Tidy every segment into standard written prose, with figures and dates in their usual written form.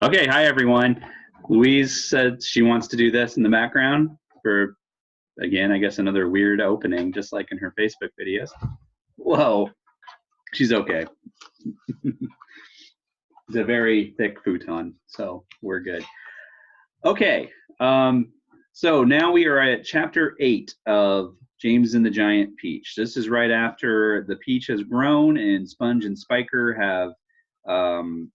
Okay, hi everyone. Louise said she wants to do this in the background for, again, I guess another weird opening, just like in her Facebook videos. Whoa, she's okay. It's a very thick futon, so we're good. Okay, so now we are at chapter 8 of James and the Giant Peach. This is right after the peach has grown and Sponge and Spiker have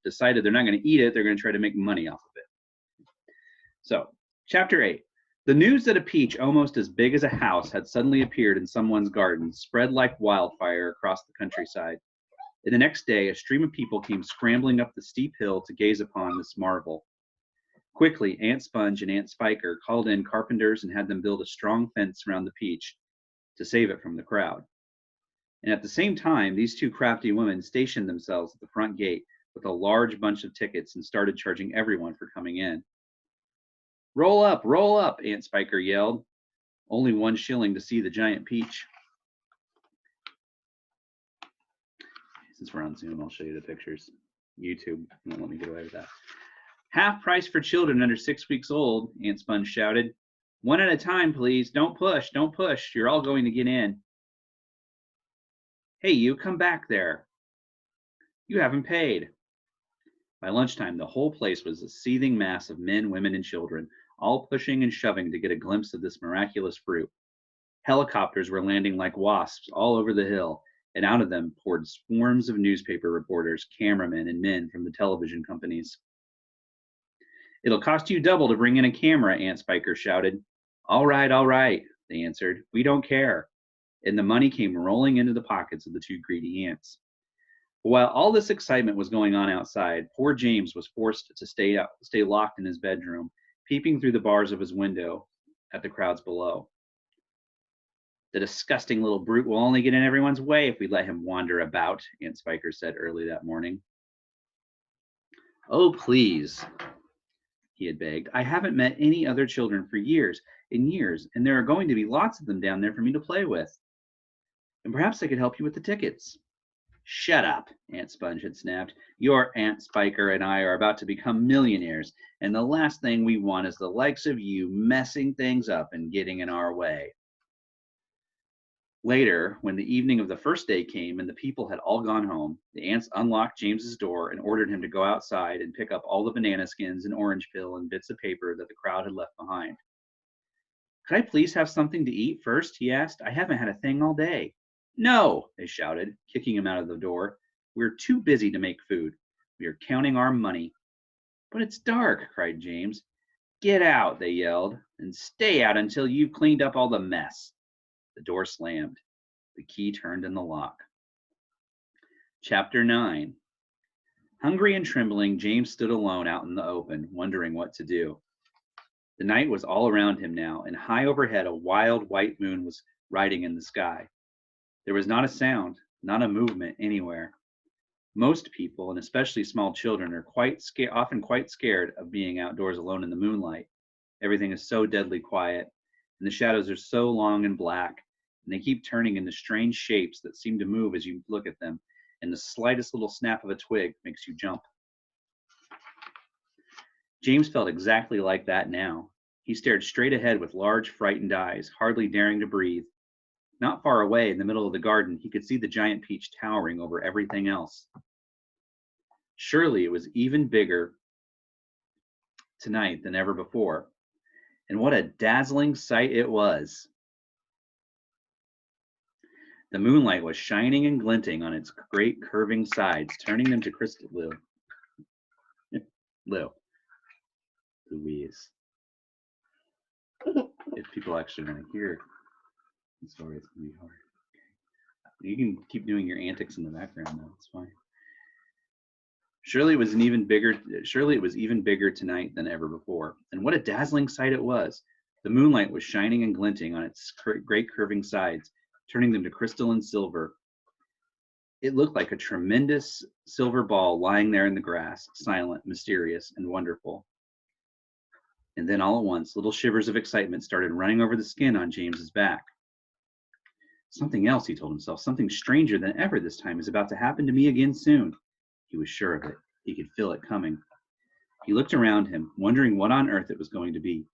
decided they're not going to eat it, they're going to try to make money off of it. So, chapter 8. The news that a peach almost as big as a house had suddenly appeared in someone's garden spread like wildfire across the countryside. And the next day, a stream of people came scrambling up the steep hill to gaze upon this marvel. Quickly, Aunt Sponge and Aunt Spiker called in carpenters and had them build a strong fence around the peach to save it from the crowd. And at the same time, these two crafty women stationed themselves at the front gate with a large bunch of tickets and started charging everyone for coming in. Roll up, Aunt Spiker yelled. Only 1 shilling to see the giant peach. Since we're on Zoom, I'll show you the pictures. YouTube won't let me get away with that. Half price for children under 6 weeks old, Aunt Sponge shouted. 1 at a time, please. Don't push, don't push. You're all going to get in. Hey, you, come back there. You haven't paid. By lunchtime, the whole place was a seething mass of men, women, and children, all pushing and shoving to get a glimpse of this miraculous fruit. Helicopters were landing like wasps all over the hill, and out of them poured swarms of newspaper reporters, cameramen, and men from the television companies. It'll cost you double to bring in a camera, Aunt Spiker shouted. All right, they answered. We don't care. And the money came rolling into the pockets of the 2 greedy ants. But while all this excitement was going on outside, poor James was forced to stay locked in his bedroom, peeping through the bars of his window at the crowds below. The disgusting little brute will only get in everyone's way if we let him wander about, Aunt Spiker said early that morning. Oh, please, he had begged. I haven't met any other children for years and years, and there are going to be lots of them down there for me to play with. And perhaps I could help you with the tickets. Shut up, Aunt Sponge had snapped. Your Aunt Spiker and I are about to become millionaires, and the last thing we want is the likes of you messing things up and getting in our way. Later, when the evening of the first day came and the people had all gone home, the ants unlocked James's door and ordered him to go outside and pick up all the banana skins and orange peel and bits of paper that the crowd had left behind. Could I please have something to eat first? He asked. I haven't had a thing all day. No, they shouted, kicking him out of the door. We're too busy to make food. We are counting our money. But it's dark, cried James. Get out, they yelled, and stay out until you've cleaned up all the mess. The door slammed. The key turned in the lock. Chapter 9. Hungry and trembling, James stood alone out in the open, wondering what to do. The night was all around him now, and high overhead a wild white moon was riding in the sky. There was not a sound, not a movement anywhere. Most people, and especially small children, are often quite scared of being outdoors alone in the moonlight. Everything is so deadly quiet, and the shadows are so long and black, and they keep turning into strange shapes that seem to move as you look at them, and the slightest little snap of a twig makes you jump. James felt exactly like that now. He stared straight ahead with large, frightened eyes, hardly daring to breathe. Not far away, in the middle of the garden, he could see the giant peach towering over everything else. Surely it was even bigger tonight than ever before. And what a dazzling sight it was. The moonlight was shining and glinting on its great curving sides, turning them to crystal. Louise. If people actually want to hear the story, it's going to be hard. Okay. You can keep doing your antics in the background, though. It's fine. Surely it was even bigger tonight than ever before. And what a dazzling sight it was. The moonlight was shining and glinting on its great curving sides, turning them to crystal and silver. It looked like a tremendous silver ball lying there in the grass, silent, mysterious, and wonderful. And then all at once, little shivers of excitement started running over the skin on James's back. Something else, he told himself, something stranger than ever this time is about to happen to me again soon. He was sure of it. He could feel it coming. He looked around him, wondering what on earth it was going to be.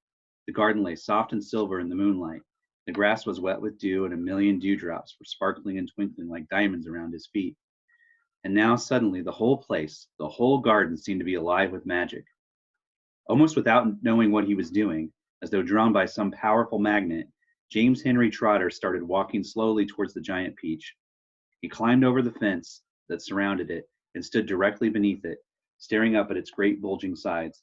The garden lay soft and silver in the moonlight. The grass was wet with dew, and a million dewdrops were sparkling and twinkling like diamonds around his feet. And now suddenly the whole place, the whole garden seemed to be alive with magic. Almost without knowing what he was doing, as though drawn by some powerful magnet, James Henry Trotter started walking slowly towards the giant peach. He climbed over the fence that surrounded it and stood directly beneath it, staring up at its great bulging sides.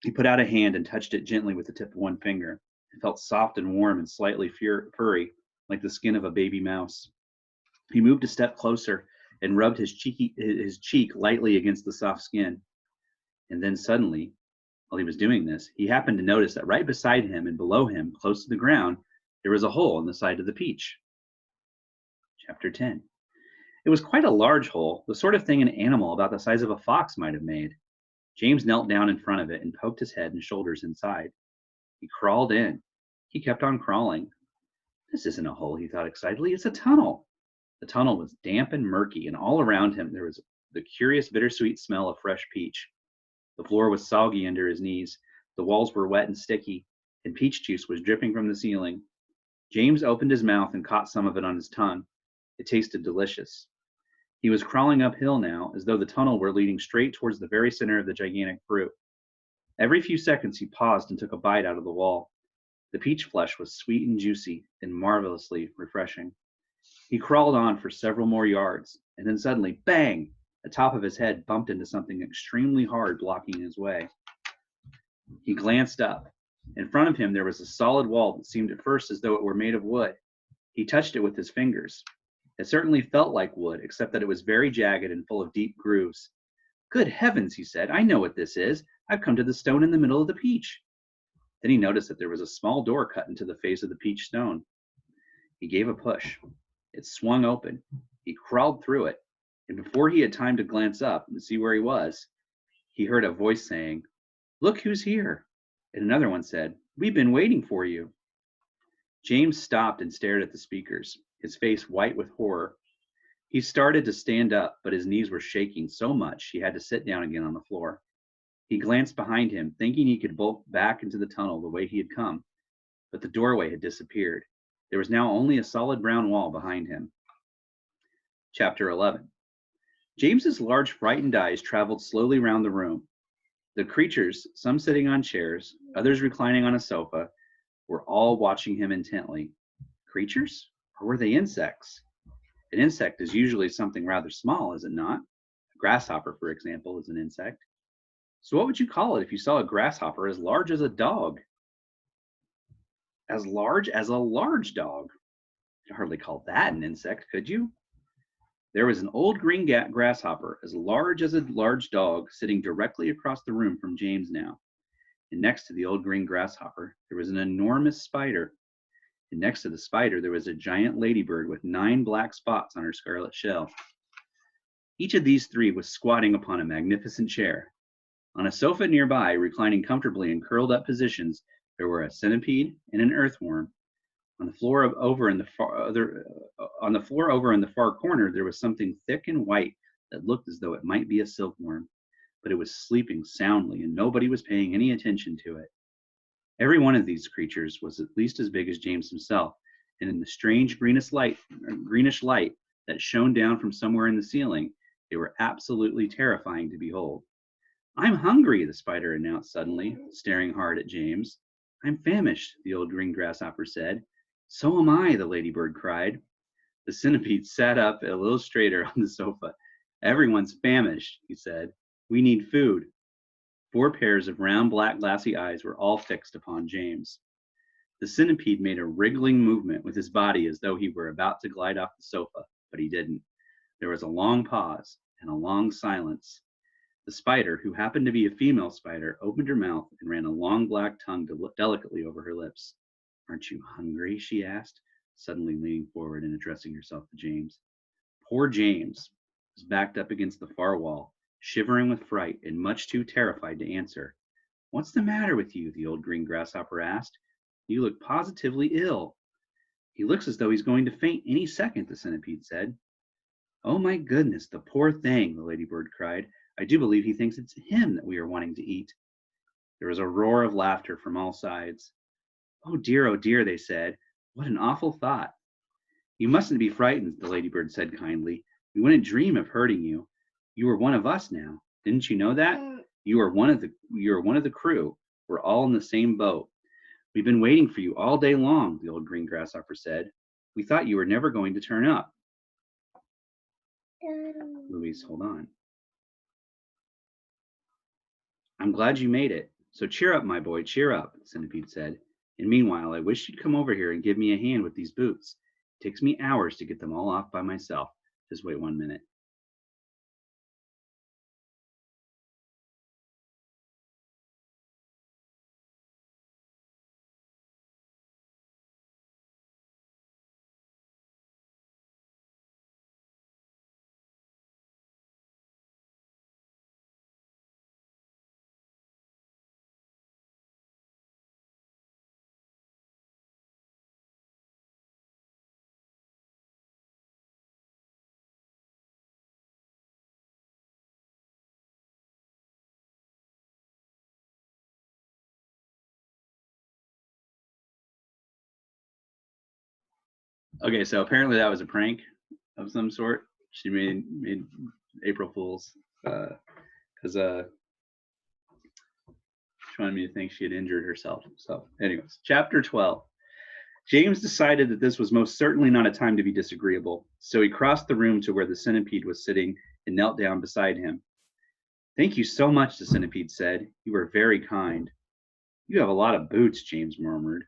He put out a hand and touched it gently with the tip of one finger. It felt soft and warm and slightly furry, like the skin of a baby mouse. He moved a step closer and rubbed his cheek lightly against the soft skin. And then suddenly, while he was doing this, he happened to notice that right beside him and below him, close to the ground, there was a hole in the side of the peach. Chapter 10. It was quite a large hole, the sort of thing an animal about the size of a fox might have made. James knelt down in front of it and poked his head and shoulders inside. He crawled in. He kept on crawling. This isn't a hole, he thought excitedly. It's a tunnel. The tunnel was damp and murky, and all around him there was the curious bittersweet smell of fresh peach. The floor was soggy under his knees. The walls were wet and sticky, and peach juice was dripping from the ceiling. James opened his mouth and caught some of it on his tongue. It tasted delicious. He was crawling uphill now, as though the tunnel were leading straight towards the very center of the gigantic fruit. Every few seconds he paused and took a bite out of the wall. The peach flesh was sweet and juicy and marvelously refreshing. He crawled on for several more yards, and then suddenly, bang! The top of his head bumped into something extremely hard, blocking his way. He glanced up. In front of him there was a solid wall that seemed at first as though it were made of wood. He touched it with his fingers. It certainly felt like wood, except that it was very jagged and full of deep grooves. Good heavens, he said, I know what this is. I've come to the stone in the middle of the peach. Then he noticed that there was a small door cut into the face of the peach stone. He gave a push. It swung open. He crawled through it, and before he had time to glance up and see where he was, he heard a voice saying, Look who's here. And another one said, We've been waiting for you. James stopped and stared at the speakers, his face white with horror. He started to stand up, but his knees were shaking so much he had to sit down again on the floor. He glanced behind him, thinking he could bolt back into the tunnel the way he had come, but the doorway had disappeared. There was now only a solid brown wall behind him. Chapter 11. James's large, frightened eyes traveled slowly round the room. The creatures, some sitting on chairs, others reclining on a sofa, were all watching him intently. Creatures? Or were they insects? An insect is usually something rather small, is it not? A grasshopper, for example, is an insect. So what would you call it if you saw a grasshopper as large as a dog? As large as a large dog. You'd hardly call that an insect, could you? There was an old green grasshopper, as large as a large dog, sitting directly across the room from James now. And next to the old green grasshopper, there was an enormous spider. And next to the spider, there was a giant ladybird with 9 black spots on her scarlet shell. Each of these 3 was squatting upon a magnificent chair. On a sofa nearby, reclining comfortably in curled up positions, there were a centipede and an earthworm. On the floor over in the far corner, there was something thick and white that looked as though it might be a silkworm, but it was sleeping soundly, and nobody was paying any attention to it. Every one of these creatures was at least as big as James himself, and in the strange greenish light that shone down from somewhere in the ceiling, they were absolutely terrifying to behold. I'm hungry, the spider announced suddenly, staring hard at James. I'm famished, the old green grasshopper said. So am I, the ladybird cried. The centipede sat up a little straighter on the sofa. Everyone's famished, he said. We need food. 4 pairs of round, black, glassy eyes were all fixed upon James. The centipede made a wriggling movement with his body as though he were about to glide off the sofa, but he didn't. There was a long pause and a long silence. The spider, who happened to be a female spider, opened her mouth and ran a long black tongue delicately over her lips. Aren't you hungry? She asked, suddenly leaning forward and addressing herself to James. Poor James was backed up against the far wall, shivering with fright and much too terrified to answer. What's the matter with you? The old green grasshopper asked. You look positively ill. He looks as though he's going to faint any second, the centipede said. Oh my goodness, the poor thing, the ladybird cried. I do believe he thinks it's him that we are wanting to eat. There was a roar of laughter from all sides. Oh dear, they said. What an awful thought. You mustn't be frightened, the ladybird said kindly. We wouldn't dream of hurting you. You are one of us now. Didn't you know that? You are one of the crew. We're all in the same boat. We've been waiting for you all day long, the old green grasshopper said. We thought you were never going to turn up. Louise, hold on. I'm glad you made it. So cheer up, my boy, cheer up, the centipede said. And meanwhile, I wish you'd come over here and give me a hand with these boots. It takes me hours to get them all off by myself. Just wait 1 minute. Okay, so apparently that was a prank of some sort. She made April Fools because she wanted me to think she had injured herself. So, anyways, chapter 12. James decided that this was most certainly not a time to be disagreeable, so he crossed the room to where the centipede was sitting and knelt down beside him. Thank you so much, the centipede said. You were very kind. You have a lot of boots, James murmured.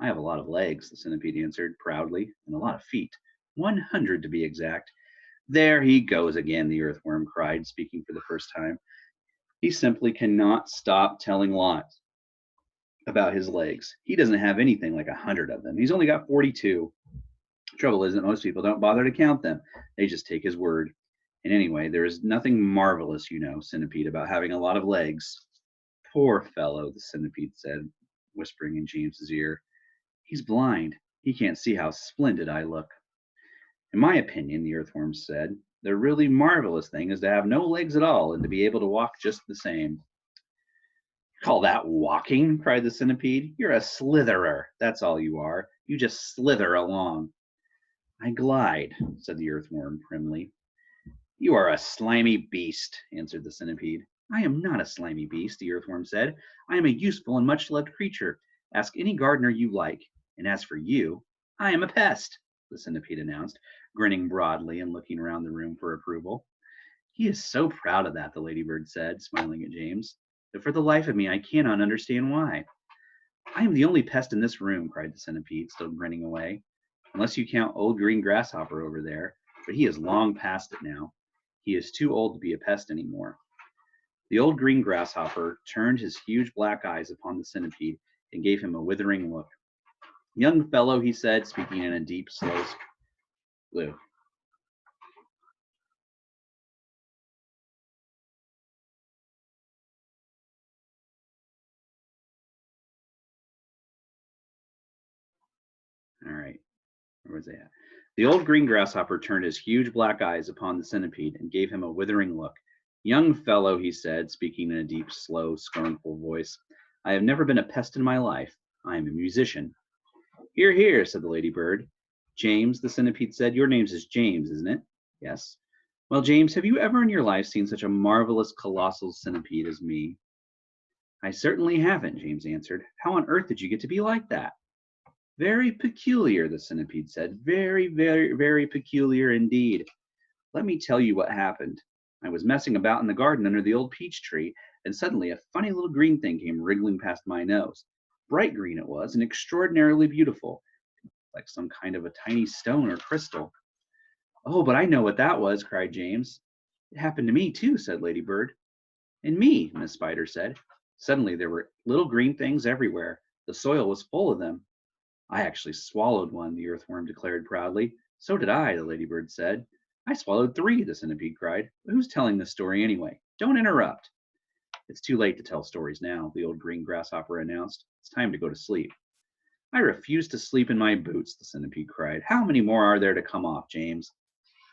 I have a lot of legs, the centipede answered proudly, and a lot of feet. 100 to be exact. There he goes again, the earthworm cried, speaking for the first time. He simply cannot stop telling lies about his legs. He doesn't have anything like 100 of them. He's only got 42. Trouble is that most people don't bother to count them. They just take his word. And anyway, there is nothing marvelous, you know, centipede, about having a lot of legs. Poor fellow, the centipede said, whispering in James's ear. He's blind. He can't see how splendid I look. In my opinion, the earthworm said, the really marvelous thing is to have no legs at all and to be able to walk just the same. Call that walking? Cried the centipede. You're a slitherer. That's all you are. You just slither along. I glide, said the earthworm primly. You are a slimy beast, answered the centipede. I am not a slimy beast, the earthworm said. I am a useful and much-loved creature. Ask any gardener you like. And as for you, I am a pest, the centipede announced, grinning broadly and looking around the room for approval. He is so proud of that, the ladybird said, smiling at James, but for the life of me, I cannot understand why. I am the only pest in this room, cried the centipede, still grinning away, unless you count old green grasshopper over there, but he is long past it now. He is too old to be a pest anymore. The old green grasshopper turned his huge black eyes upon the centipede and gave him a withering look. Young fellow, he said, speaking in a deep, slow blue. All right, where was I at? The old green grasshopper turned his huge black eyes upon the centipede and gave him a withering look. Young fellow, he said, speaking in a deep, slow, scornful voice, I have never been a pest in my life. I am a musician. Hear, hear, said the ladybird. James, the centipede said, your name is James, isn't it? Yes. Well, James, have you ever in your life seen such a marvelous, colossal centipede as me? I certainly haven't, James answered. How on earth did you get to be like that? Very peculiar, the centipede said. Very, very, very peculiar indeed. Let me tell you what happened. I was messing about in the garden under the old peach tree, and suddenly a funny little green thing came wriggling past my nose. Bright green it was, and extraordinarily beautiful, like some kind of a tiny stone or crystal. Oh, but I know what that was, cried James. It happened to me too, said Ladybird. And me, Miss Spider said. Suddenly there were little green things everywhere. The soil was full of them. I actually swallowed one, the earthworm declared proudly. So did I, the ladybird said. I swallowed 3, the centipede cried. But who's telling this story anyway? Don't interrupt. It's too late to tell stories now, the old green grasshopper announced. It's time to go to sleep. I refuse to sleep in my boots, the centipede cried. How many more are there to come off, James?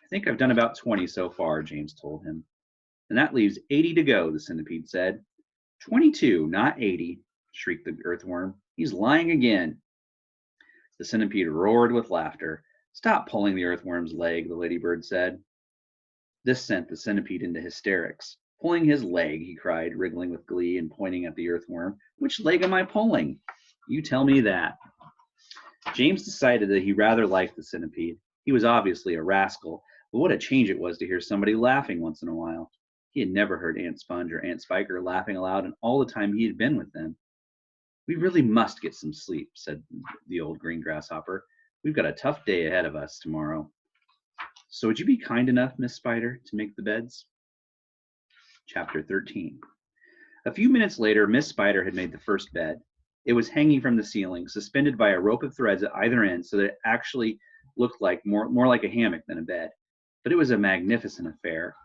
I think I've done about 20 so far, James told him. And that leaves 80 to go, the centipede said. 22, not 80, shrieked the earthworm. He's lying again. The centipede roared with laughter. Stop pulling the earthworm's leg, the ladybird said. This sent the centipede into hysterics. Pulling his leg, he cried, wriggling with glee and pointing at the earthworm. Which leg am I pulling? You tell me that. James decided that he rather liked the centipede. He was obviously a rascal, but what a change it was to hear somebody laughing once in a while. He had never heard Aunt Sponge or Aunt Spiker laughing aloud in all the time he had been with them. We really must get some sleep, said the old green grasshopper. We've got a tough day ahead of us tomorrow. So would you be kind enough, Miss Spider, to make the beds? Chapter 13. A few minutes later, Miss Spider had made the first bed. It was hanging from the ceiling, suspended by a rope of threads at either end, so that it actually looked like more like a hammock than a bed. But it was a magnificent affair,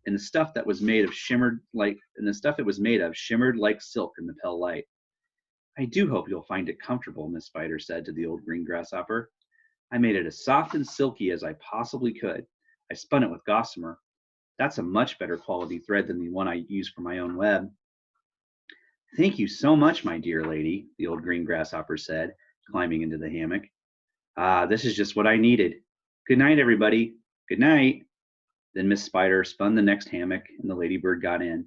and the stuff it was made of shimmered like silk in the pale light. I do hope you'll find it comfortable, Miss Spider said to the old green grasshopper. I made it as soft and silky as I possibly could. I spun it with gossamer. That's a much better quality thread than the one I use for my own web. Thank you so much, my dear lady, the old green grasshopper said, climbing into the hammock. Ah, this is just what I needed. Good night, everybody. Good night. Then Miss Spider spun the next hammock, and the ladybird got in.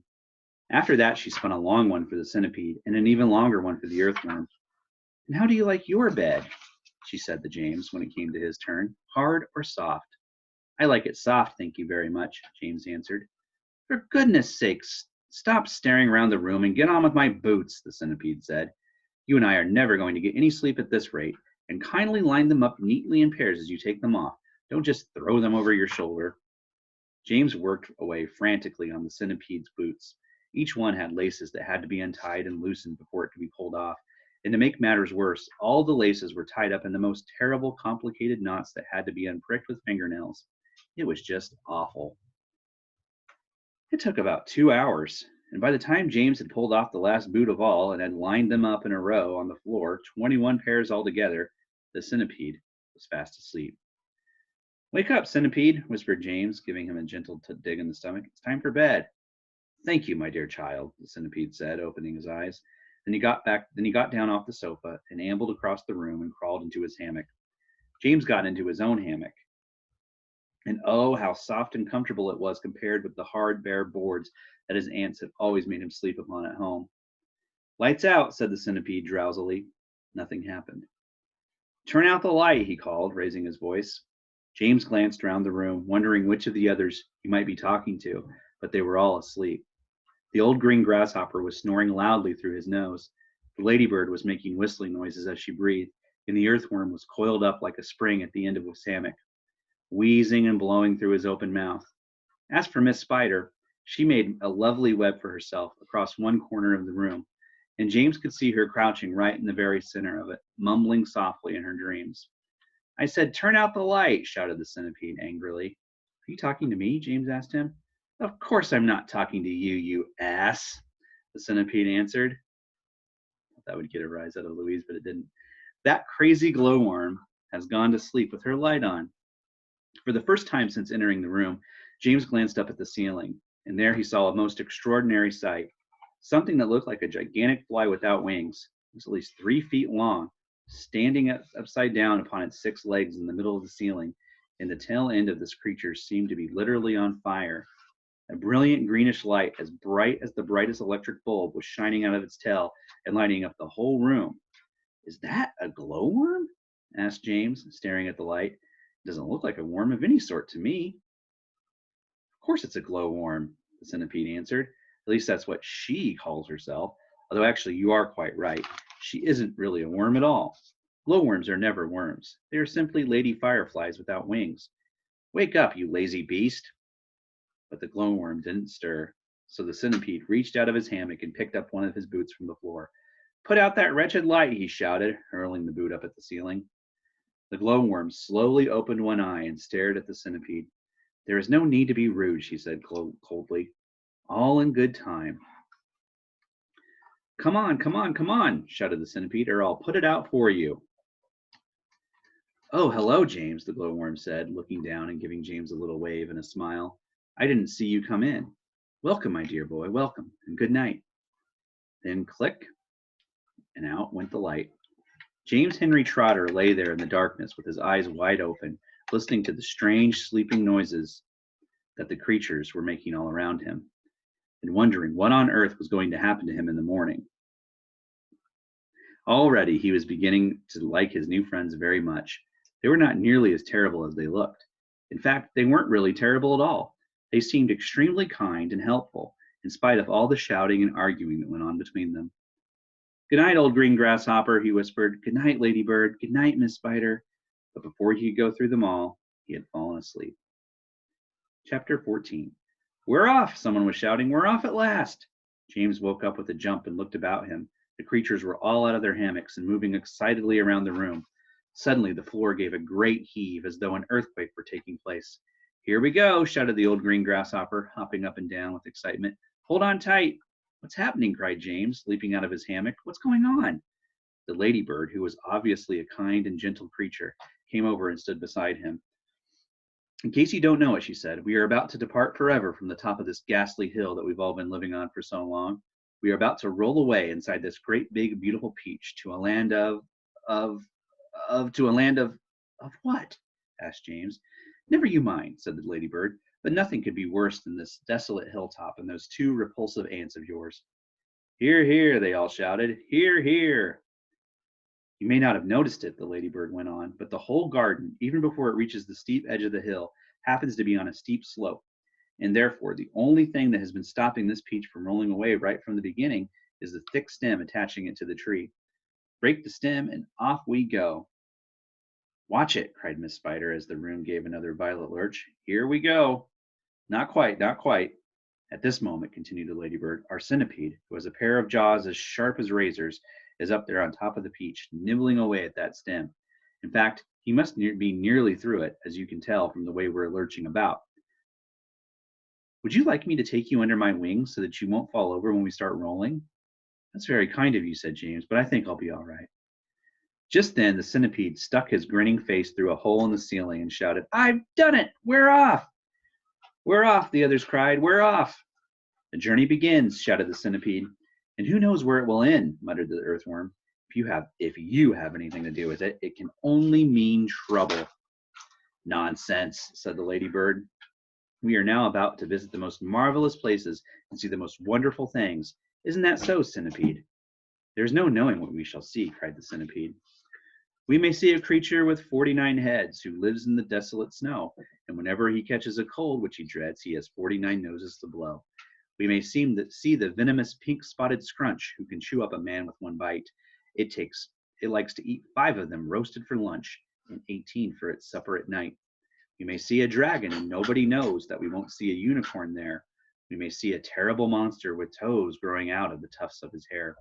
After that, she spun a long one for the centipede, and an even longer one for the earthworm. And how do you like your bed? She said to James when it came to his turn. Hard or soft? I like it soft, thank you very much, James answered. For goodness sakes, stop staring around the room and get on with my boots, the centipede said. You and I are never going to get any sleep at this rate, and kindly line them up neatly in pairs as you take them off. Don't just throw them over your shoulder. James worked away frantically on the centipede's boots. Each one had laces that had to be untied and loosened before it could be pulled off. And to make matters worse, all the laces were tied up in the most terrible, complicated knots that had to be unpricked with fingernails. It was just awful. It took about 2 hours, and by the time James had pulled off the last boot of all and had lined them up in a row on the floor, 21 pairs altogether, the centipede was fast asleep. Wake up, centipede, whispered James, giving him a gentle dig in the stomach. It's time for bed. Thank you, my dear child, the centipede said, opening his eyes. Then he got down off the sofa and ambled across the room and crawled into his hammock. James got into his own hammock. And oh, how soft and comfortable it was compared with the hard, bare boards that his aunts had always made him sleep upon at home. Lights out, said the centipede drowsily. Nothing happened. Turn out the light, he called, raising his voice. James glanced round the room, wondering which of the others he might be talking to, but they were all asleep. The old green grasshopper was snoring loudly through his nose. The ladybird was making whistling noises as she breathed, and the earthworm was coiled up like a spring at the end of his hammock, wheezing and blowing through his open mouth. As for Miss Spider, she made a lovely web for herself across one corner of the room, and James could see her crouching right in the very center of it, mumbling softly in her dreams. I said, turn out the light, shouted the centipede angrily. Are you talking to me? James asked him. Of course I'm not talking to you, you ass, the centipede answered. I thought that would get a rise out of Louise, but it didn't. That crazy glowworm has gone to sleep with her light on. For the first time since entering the room, James glanced up at the ceiling, and there he saw a most extraordinary sight. Something that looked like a gigantic fly without wings. It was at least 3 feet long, standing upside down upon its 6 legs in the middle of the ceiling, and the tail end of this creature seemed to be literally on fire. A brilliant greenish light, as bright as the brightest electric bulb, was shining out of its tail and lighting up the whole room. Is that a glowworm? Asked James, staring at the light. It doesn't look like a worm of any sort to me. Of course it's a glowworm, the centipede answered. At least that's what she calls herself, although actually you are quite right. She isn't really a worm at all. Glowworms are never worms. They are simply lady fireflies without wings. Wake up, you lazy beast. But the glowworm didn't stir, so the centipede reached out of his hammock and picked up one of his boots from the floor. Put out that wretched light, he shouted, hurling the boot up at the ceiling. The glowworm slowly opened one eye and stared at the centipede. There is no need to be rude, she said coldly. All in good time. Come on, come on, come on, shouted the centipede, or I'll put it out for you. Oh, hello, James, the glowworm said, looking down and giving James a little wave and a smile. I didn't see you come in. Welcome, my dear boy, welcome, and good night. Then click, and out went the light. James Henry Trotter lay there in the darkness with his eyes wide open, listening to the strange sleeping noises that the creatures were making all around him, and wondering what on earth was going to happen to him in the morning. Already he was beginning to like his new friends very much. They were not nearly as terrible as they looked. In fact, they weren't really terrible at all. They seemed extremely kind and helpful, in spite of all the shouting and arguing that went on between them. "Good night, old green grasshopper," he whispered. "Good night, ladybird. Good night, Miss Spider." But before he could go through them all, he had fallen asleep. Chapter 14. "We're off!" someone was shouting. "We're off at last!" James woke up with a jump and looked about him. The creatures were all out of their hammocks and moving excitedly around the room. Suddenly, the floor gave a great heave as though an earthquake were taking place. "Here we go!" shouted the old green grasshopper, hopping up and down with excitement. "Hold on tight!" "What's happening?" cried James, leaping out of his hammock. "What's going on?" The ladybird, who was obviously a kind and gentle creature, came over and stood beside him. "In case you don't know it," she said, "we are about to depart forever from the top of this ghastly hill that we've all been living on for so long. We are about to roll away inside this great big beautiful peach to a land to a land of what?" asked James. "Never you mind," said the ladybird, "but nothing could be worse than this desolate hilltop and those two repulsive aunts of yours." "Hear, hear," they all shouted. "Hear, hear." "You may not have noticed it," the ladybird went on, "but the whole garden, even before it reaches the steep edge of the hill, happens to be on a steep slope, and therefore the only thing that has been stopping this peach from rolling away right from the beginning is the thick stem attaching it to the tree. Break the stem and off we go." "Watch it!" cried Miss Spider as the room gave another violent lurch. "Here we go!" "Not quite, not quite." At this moment, continued the ladybird, "our centipede, who has a pair of jaws as sharp as razors, is up there on top of the peach, nibbling away at that stem. In fact, he must be nearly through it, as you can tell from the way we're lurching about. Would you like me to take you under my wing so that you won't fall over when we start rolling?" "That's very kind of you," said James, "but I think I'll be all right." Just then the centipede stuck his grinning face through a hole in the ceiling and shouted, "I've done it! We're off!" "We're off!" the others cried. "We're off!" "The journey begins," shouted the centipede. "And who knows where it will end," muttered the earthworm. If you have anything to do with it, it can only mean trouble." "Nonsense," said the ladybird. "We are now about to visit the most marvelous places and see the most wonderful things. Isn't that so, centipede?" "There is no knowing what we shall see," cried the centipede. "We may see a creature with 49 heads who lives in the desolate snow, and whenever he catches a cold which he dreads, he has 49 noses to blow. We may see the venomous pink-spotted scrunch who can chew up a man with one bite. It likes to eat 5 of them roasted for lunch and 18 for its supper at night. We may see a dragon, and nobody knows that we won't see a unicorn there. We may see a terrible monster with toes growing out of the tufts of his hair.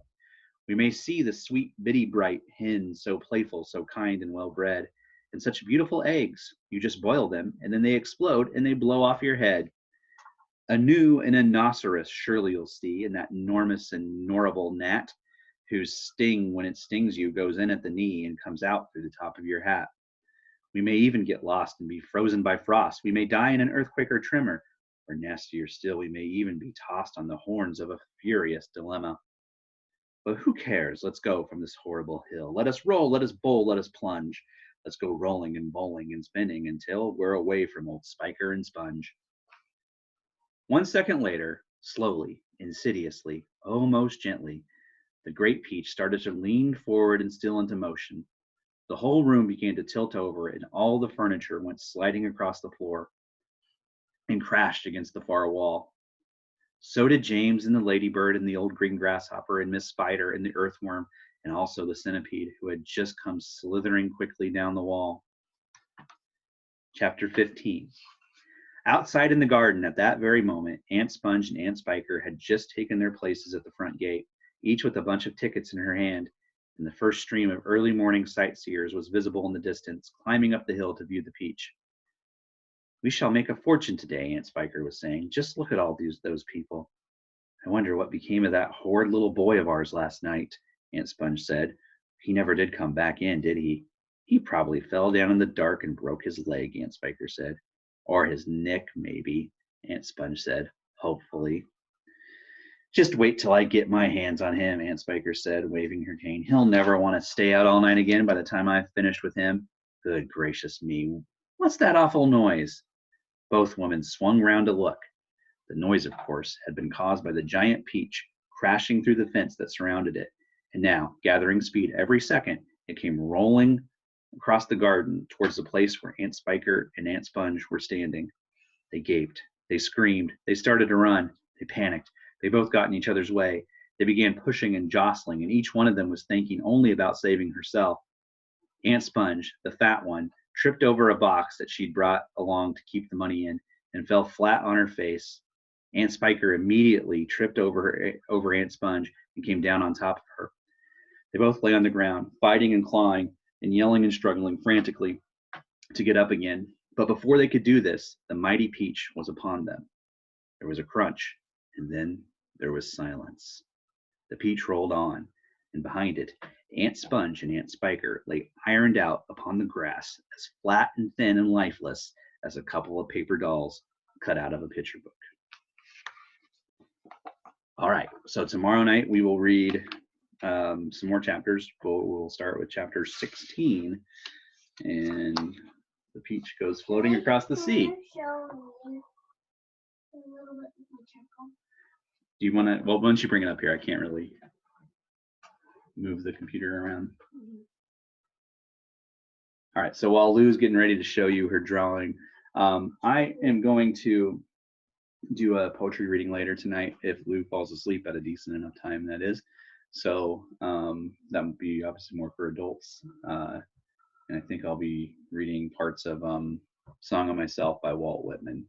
We may see the sweet bitty bright hen, so playful, so kind and well bred, and such beautiful eggs. You just boil them, and then they explode and they blow off your head. A new and a rhinoceros surely you'll see, and that enormous and horrible gnat, whose sting when it stings you goes in at the knee and comes out through the top of your hat. We may even get lost and be frozen by frost. We may die in an earthquake or tremor, or nastier still, we may even be tossed on the horns of a furious dilemma. But who cares? Let's go from this horrible hill. Let us roll, let us bowl, let us plunge. Let's go rolling and bowling and spinning until we're away from old Spiker and Sponge. 1 second later, slowly, insidiously, almost gently, the great peach started to lean forward and still into motion. The whole room began to tilt over, and all the furniture went sliding across the floor and crashed against the far wall. So did James and the ladybird and the old green grasshopper and Miss Spider and the earthworm and also the centipede, who had just come slithering quickly down the wall. Chapter 15. Outside in the garden at that very moment, Aunt Sponge and Aunt Spiker had just taken their places at the front gate, each with a bunch of tickets in her hand, and the first stream of early morning sightseers was visible in the distance, climbing up the hill to view the peach. "We shall make a fortune today," Aunt Spiker was saying. "Just look at all those people." "I wonder what became of that horrid little boy of ours last night," Aunt Sponge said. "He never did come back in, did he?" "He probably fell down in the dark and broke his leg," Aunt Spiker said. "Or his neck, maybe," Aunt Sponge said. hopefully. Just wait till I get my hands on him, Aunt Spiker said, waving her cane. He'll never want to stay out all night again by the time I've finished with him. Good gracious me, what's that awful noise? Both women swung round to look. The noise, of course, had been caused by the giant peach crashing through the fence that surrounded it, and now, gathering speed every second, it came rolling across the garden towards the place where Aunt Spiker and Aunt Sponge were standing. They gaped, they screamed, they started to run, they panicked, they both got in each other's way. They began pushing and jostling, and each one of them was thinking only about saving herself. Aunt Sponge, the fat one, tripped over a box that she'd brought along to keep the money in and fell flat on her face. Aunt Spiker immediately tripped over Aunt Sponge and came down on top of her. They both lay on the ground, fighting and clawing and yelling and struggling frantically to get up again. But before they could do this, the mighty peach was upon them. There was a crunch, and then there was silence. The peach rolled on, and behind it, Aunt Sponge and Aunt Spiker lay ironed out upon the grass, as flat and thin and lifeless as a couple of paper dolls cut out of a picture book. All right, so tomorrow night we will read some more chapters. We'll start with chapter 16, and the peach goes floating across the sea. Do you want to, well, why don't you bring it up here? I can't really move the computer around. All right, so while Lou's getting ready to show you her drawing, I am going to do a poetry reading later tonight if Lou falls asleep at a decent enough time, that is. So that would be obviously more for adults. And I think I'll be reading parts of Song of Myself by Walt Whitman.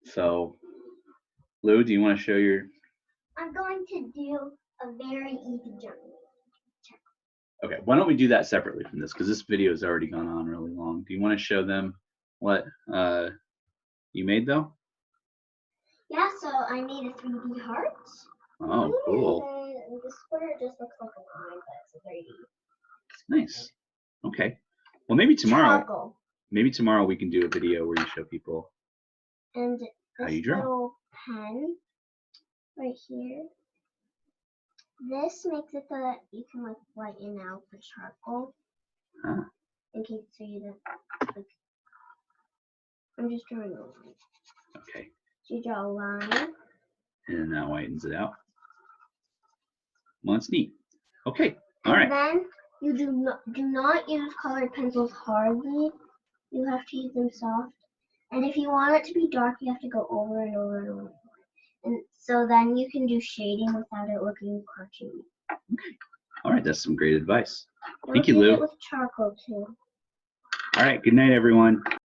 So, Lou, do you want to show your... I'm going to do a very easy journey. Okay, why don't we do that separately from this, because this video has already gone on really long. Do you want to show them what you made, though? Yeah, so I made a 3D heart. Oh, cool. And the square just looks like an eye, but it's a 3D. Nice. Okay. Well, maybe tomorrow. Charcoal. Maybe tomorrow we can do a video where you show people And how you this draw. little pen right here. This makes it so that you can like lighten out the charcoal. Huh. In case so you don't like. I'm just drawing a line. Okay. So you draw a line. And then that whitens it out. Well, that's neat. Okay. All right. And then you do not use colored pencils hardly. You have to use them soft. And if you want it to be dark, you have to go over and over and over. And so then you can do shading without it looking cartoony. Okay. All right. That's some great advice. Don't Thank you, use Lou. it with charcoal too. All right. Good night, everyone.